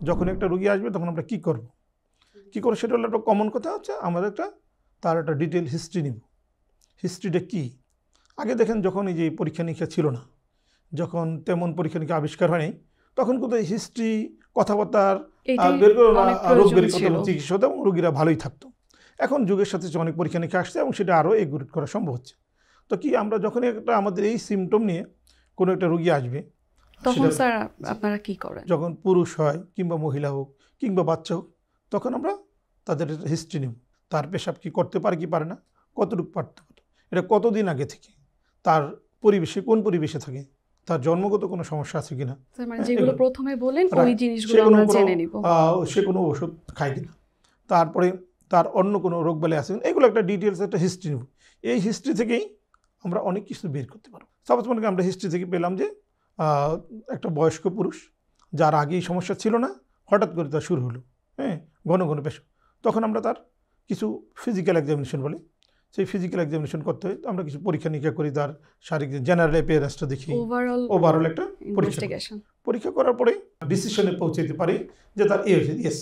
যখন একটা রোগী আসবে তখন আমরা কী করব সেটা হলো একটা কমন কথা হচ্ছে আমাদের তার একটা ডিটেল হিস্ট্রি নিব। হিস্ট্রিটা কী? আগে দেখেন যখন এই যে পরীক্ষা নিরীক্ষা ছিল না, যখন তেমন পরীক্ষা নিরীক্ষা আবিষ্কার হয়নি, তখন কিন্তু এই হিস্ট্রি কথাবার্তার বের করে রোগ বের করতে এবং চিকিৎসা হতো এবং রোগীরা ভালোই থাকতো। এখন যুগের সাথে অনেক পরীক্ষা নিরীক্ষা আসছে এবং সেটা আরও এগুরেট করা সম্ভব হচ্ছে। তো কি আমরা যখনই একটা আমাদের এই সিমটম নিয়ে কোনো একটা রোগী আসবে, তখন স্যার আপনারা কি করেন? যখন পুরুষ হয় কিংবা মহিলা হোক কিংবা বাচ্চা হোক, তখন আমরা তাদের হিস্ট্রি নিব। তার পেশাব কি করতে পারে কি পারে না, কতটুকু পারতে পারে, এটা কতদিন আগে থেকে, তার পরিবেশে কোন পরিবেশে থাকে, তার জন্মগত কোনো সমস্যা আছে কিনা, মানে যেগুলো প্রথমে বলেন ওই জিনিসগুলো আমরা জেনে নিব। সে কোনো ওষুধ খায় কিনা, তারপরে তার অন্য কোনো রোগ বালাই আছে, এগুলো একটা ডিটেলস একটা হিস্ট্রি নেব। এই হিস্ট্রি থেকেই আমরা অনেক কিছু বের করতে পারবো। সাপোজ মনে করি আমরা হিস্ট্রি থেকে পেলাম যে একটা বয়স্ক পুরুষ যার আগেই সমস্যা ছিল না, হঠাৎ করে তার শুরু হলো, হ্যাঁ, ঘন ঘন পেশাব, তখন আমরা তার কিছু ফিজিক্যাল এক্সামিনেশন বলি, সেই ফিজিক্যাল এক্সামিনেশন করতে হয়। আমরা কিছু পরীক্ষা নিরীক্ষা করি, তার শারীরিক জেনারেল অ্যাপিয়ারেন্সটা দেখি, ওভারঅল একটা পরীক্ষা করার পরে ডিসিশনে পৌঁছাতে পারি যে তার হয়েছে ইয়েস।